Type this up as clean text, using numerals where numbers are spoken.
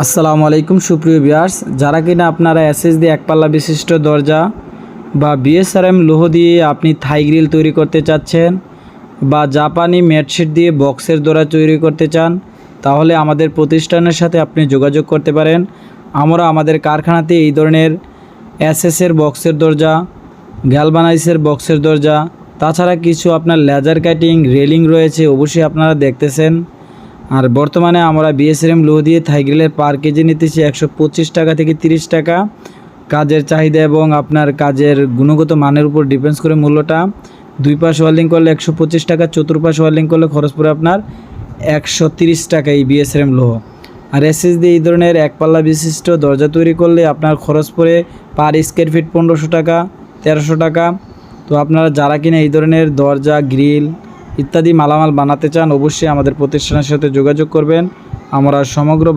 আসসালামু আলাইকুম সুপ্রিয় ভিউয়ার্স, যারা কিনা আপনারা এসএস দিয়ে একপাল্লা বিশিষ্ট দরজা বা বিএসআরএম লোহ দিয়ে আপনি থাই গ্রিল তৈরি করতে চাচ্ছেন বা জাপানি ম্যাটশিট দিয়ে বক্সের দরজা তৈরি করতে চান, তাহলে আমাদের প্রতিষ্ঠানের সাথে আপনি যোগাযোগ করতে পারেন। আমরা আমাদের কারখানাতে এই ধরনের এসএসের বক্সের দরজা, গ্যালভানাইজের বক্সের দরজা, তাছাড়া কিছু আপনার লেজার কাটিং রেলিং রয়েছে, অবশ্যই আপনারা দেখতেছেন। আর বর্তমানে আমরা বিএসআরএম লোহ দিয়ে থাই গ্রিলের পার কেজি নিতেছি 125 টাকা থেকে 30 টাকা। কাজের চাহিদা এবং আপনার কাজের গুণগত মানের উপর ডিপেন্ডস করে মূল্যটা। দুই পাশ ওয়েল্ডিং করলে 125 টাকা, চতুর্পাশ ওয়েল্ডিং করলে খরচ পড়ে আপনার 130 টাকা এই বিএসআরএম লোহ। আর এসএস দিয়ে এই ধরনের একপাল্লা বিশিষ্ট দরজা তৈরি করলে আপনার খরচ পড়ে পার স্কোয়ার ফিট 1500 টাকা, 1300 টাকা। তো আপনারা যারা কিনা এই ধরনের দরজা, গ্রিল ইত্যাদি মালামাল বানাতে চান, অবশ্যই আমাদের প্রতিষ্ঠানের সাথে যোগাযোগ করবেন। আমরা সমগ্র